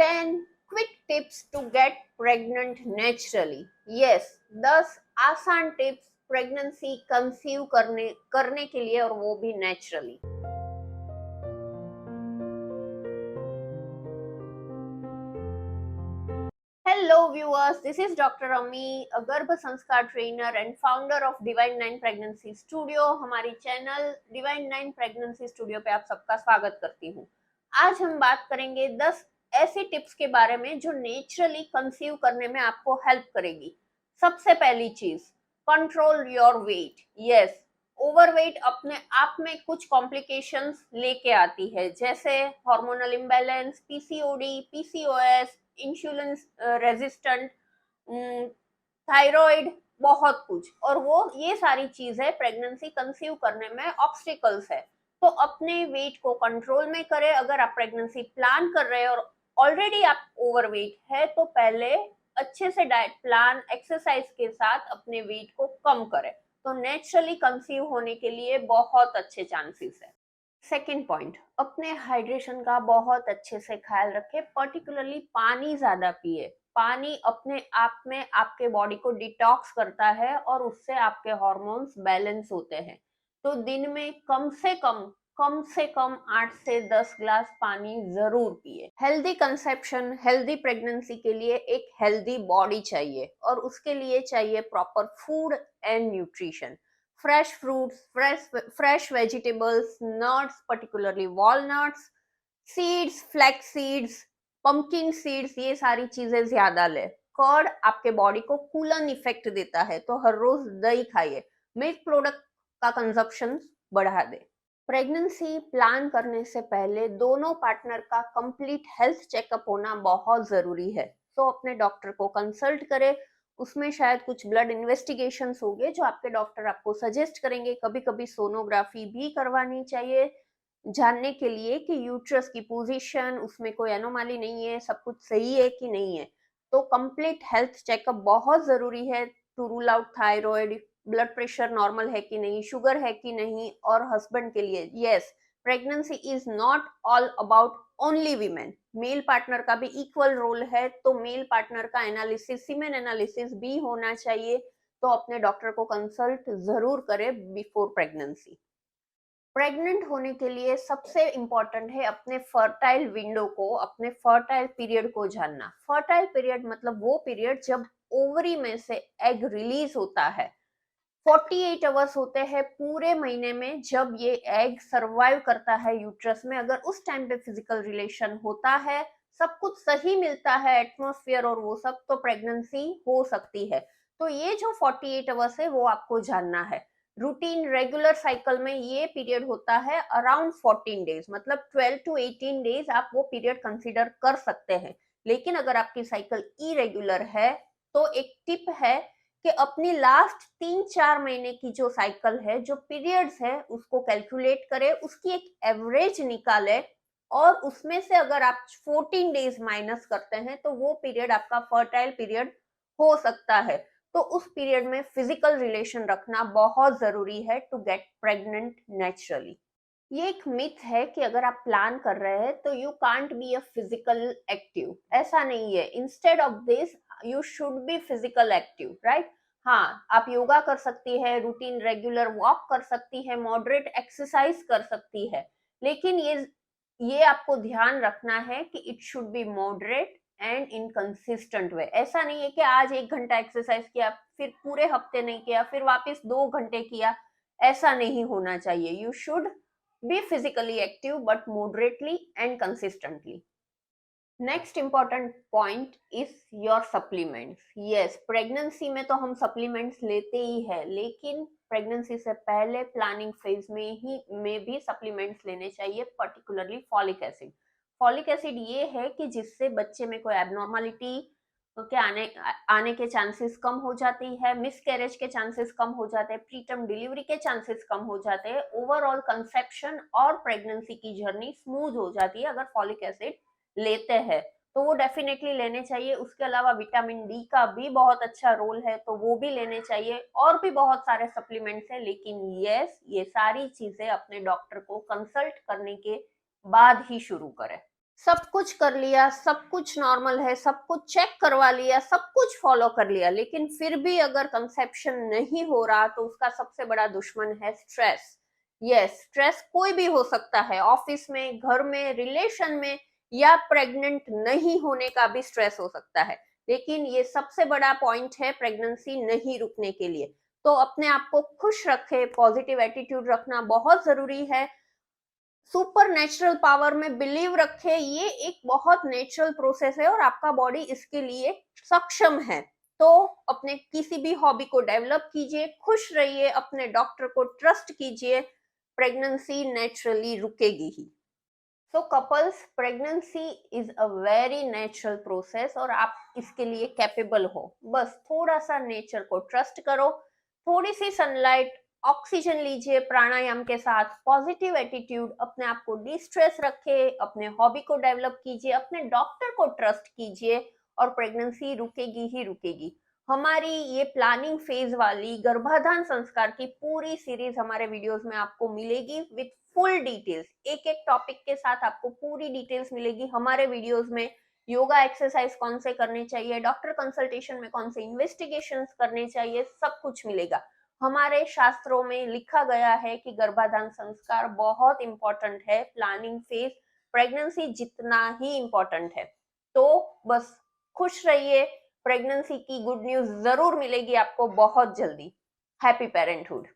10 quick tips to get pregnant naturally. Yes, 10 आसान tips pregnancy conceive करने के लिए, और वो भी naturally. Hello viewers, this is doctor अमी, अ गर्भ संस्कार trainer and founder of divine 9 pregnancy studio. हमारी चैनल डिवाइन 9 प्रेगनेंसी स्टूडियो पे आप सबका स्वागत करती हूँ। आज हम बात करेंगे 10 ऐसी टिप्स के बारे में जो नेचुरली कंसीव करने में आपको हेल्प करेगी। सबसे पहली चीज, control your weight. Yes, overweight अपने आप में कुछ कॉम्प्लिकेशंस लेके आती है, जैसे hormonal imbalance, PCOD, PCOS, insulin resistant, thyroid, बहुत कुछ। और वो ये सारी चीजें प्रेगनेंसी कंसीव करने में ऑब्स्टिकल्स है। तो अपने वेट को कंट्रोल में करें। अगर आप प्रेगनेंसी प्लान कर रहे हैं और ऑलरेडी आप ओवरवेट है, तो पहले अच्छे से डाइट प्लान, एक्सरसाइज के साथ अपने वेट को कम करें, तो नेचुरली कंसीव होने के लिए बहुत अच्छे चांसेस है। सेकेंड पॉइंट, अपने हाइड्रेशन का बहुत अच्छे से ख्याल रखें, पर्टिकुलरली पानी ज्यादा पिए। पानी अपने आप में आपके बॉडी को डिटॉक्स करता है और उससे आपके हार्मोन्स बैलेंस होते हैं। तो दिन में कम से कम 8 से 10 ग्लास पानी जरूर पिए। हेल्दी कंसेप्शन, हेल्दी प्रेगनेंसी के लिए एक हेल्दी बॉडी चाहिए, और उसके लिए चाहिए proper food and nutrition. fresh fruits, fresh vegetables, nuts, particularly walnuts, seeds, flax seeds, pumpkin seeds, ये सारी चीजें ज्यादा ले। कर्ड आपके बॉडी को कूलन इफेक्ट देता है, तो हर रोज दही खाइए। मिल्क प्रोडक्ट का कंजप्शन बढ़ा दे। प्रेगनेंसी प्लान करने से पहले दोनों पार्टनर का कंप्लीट हेल्थ चेकअप होना बहुत जरूरी है। तो अपने डॉक्टर को कंसल्ट करें। उसमें शायद कुछ ब्लड इन्वेस्टिगेशंस होंगे जो आपके डॉक्टर आपको सजेस्ट करेंगे। कभी कभी सोनोग्राफी भी करवानी चाहिए, जानने के लिए कि यूट्रस की पोजीशन, उसमें कोई एनोमली नहीं है, सब कुछ सही है कि नहीं है। तो कंप्लीट हेल्थ चेकअप बहुत जरूरी है to rule out thyroid, blood pressure normal है कि नहीं, शुगर है कि नहीं। और हस्बैंड के लिए, yes, pregnancy is not all about only women, male partner का भी इक्वल रोल है। तो मेल पार्टनर का एनालिसिस, सीमेन एनालिसिस भी होना चाहिए। तो अपने डॉक्टर को कंसल्ट जरूर करें बिफोर प्रेगनेंसी। प्रेग्नेंट होने के लिए सबसे इंपॉर्टेंट है अपने फर्टाइल विंडो को, अपने फर्टाइल पीरियड को जानना। फर्टाइल पीरियड मतलब वो पीरियड जब ओवरी में से एग रिलीज होता है। 48 आवर्स होते हैं पूरे महीने में जब ये एग सरवाइव करता है यूट्रस में। अगर उस टाइम पे फिजिकल रिलेशन होता है, सब कुछ सही मिलता है, एटमॉस्फेयर और वो सब, तो प्रेगनेंसी हो सकती है। तो ये जो 48 आवर्स है वो आपको जानना है। रूटीन रेगुलर साइकिल में ये पीरियड होता है अराउंड 14 डेज, मतलब 12 to 18 डेज आप वो पीरियड कंसीडर कर सकते हैं। लेकिन अगर आपकी साइकिल इरेगुलर है, तो एक टिप है कि अपनी लास्ट 3-4 महीने की जो साइकिल है, जो पीरियड्स है, उसको कैलकुलेट करें, उसकी एक एवरेज निकाले, और उसमें से अगर आप 14 डेज माइनस करते हैं, तो वो पीरियड आपका फर्टाइल पीरियड हो सकता है। तो उस पीरियड में फिजिकल रिलेशन रखना बहुत जरूरी है टू गेट प्रेग्नेंट नेचुरली। ये एक मिथ है कि अगर आप प्लान कर रहे हैं तो you can't be a physical active. ऐसा नहीं है। Instead of this, you should be physical active, right? हाँ, आप योगा कर सकती है, रूटीन रेगुलर वॉक कर सकती है, मॉडरेट एक्सरसाइज कर सकती है। लेकिन ये आपको ध्यान रखना है कि it should be moderate and in consistent way. ऐसा नहीं है कि आज 1 घंटा एक्सरसाइज किया, फिर पूरे हफ्ते नहीं किया, फिर वापस 2 घंटे किया। ऐसा नहीं होना चाहिए। You should be physically active but moderately and consistently. Next important point is your supplements. Yes, pregnancy में तो हम सप्लीमेंट्स लेते ही है, लेकिन प्रेगनेंसी से पहले प्लानिंग फेज में भी सप्लीमेंट्स लेने चाहिए, particularly folic acid. Folic acid ये है कि जिससे बच्चे में कोई एबनॉर्मलिटी के आने के चांसेस कम हो जाती है, मिसकैरेज के चांसेस कम हो जाते हैं, प्रीटर्म डिलीवरी के चांसेस कम हो जाते हैं, ओवरऑल कंसेप्शन और प्रेगनेंसी की जर्नी स्मूथ हो जाती है अगर फॉलिक एसिड लेते हैं। तो वो डेफिनेटली लेने चाहिए। उसके अलावा विटामिन डी का भी बहुत अच्छा रोल है, तो वो भी लेने चाहिए। और भी बहुत सारे सप्लीमेंट्स हैं, लेकिन यस, ये सारी चीजें अपने डॉक्टर को कंसल्ट करने के बाद ही शुरू करें। सब कुछ कर लिया, सब कुछ नॉर्मल है, सब कुछ चेक करवा लिया, सब कुछ फॉलो कर लिया, लेकिन फिर भी अगर कंसेप्शन नहीं हो रहा तो उसका सबसे बड़ा दुश्मन है स्ट्रेस। यस, स्ट्रेस कोई भी हो सकता है, ऑफिस में, घर में, रिलेशन में, या प्रेग्नेंट नहीं होने का भी स्ट्रेस हो सकता है। लेकिन ये सबसे बड़ा पॉइंट है प्रेगनेंसी नहीं रुकने के लिए। तो अपने आप को खुश रखे, पॉजिटिव एटीट्यूड रखना बहुत जरूरी है। सुपर नेचुरल पावर में बिलीव रखे, ये एक बहुत नेचुरल प्रोसेस है और आपका बॉडी इसके लिए सक्षम है। तो अपने किसी भी हॉबी को डेवलप कीजिए, खुश रहिए, अपने डॉक्टर को ट्रस्ट कीजिए, प्रेगनेंसी नेचुरली रुकेगी ही। So couples, pregnancy is a very natural process और आप इसके लिए कैपेबल हो। बस थोड़ा सा नेचर को ट्रस्ट करो, थोड़ी सी सनलाइट, ऑक्सीजन लीजिए प्राणायाम के साथ, पॉजिटिव एटीट्यूड, अपने आप को डिस्ट्रेस रखे, अपने हॉबी को डेवलप कीजिए, अपने डॉक्टर को ट्रस्ट कीजिए और प्रेगनेंसी रुकेगी ही रुकेगी। हमारी ये प्लानिंग फेज वाली गर्भाधान संस्कार की पूरी सीरीज हमारे वीडियोस में आपको मिलेगी विद फुल डिटेल्स, एक एक टॉपिक के साथ आपको पूरी डिटेल्स मिलेगी हमारे वीडियोस में। योगा एक्सरसाइज कौन से करने चाहिए, डॉक्टर कंसल्टेशन में कौन से इन्वेस्टिगेशंस करने चाहिए, सब कुछ मिलेगा। हमारे शास्त्रों में लिखा गया है कि गर्भाधान संस्कार बहुत इंपॉर्टेंट है, प्लानिंग फेज प्रेगनेंसी जितना ही इंपॉर्टेंट है। तो बस खुश रहिए, प्रेगनेंसी की गुड न्यूज जरूर मिलेगी आपको बहुत जल्दी। Happy parenthood.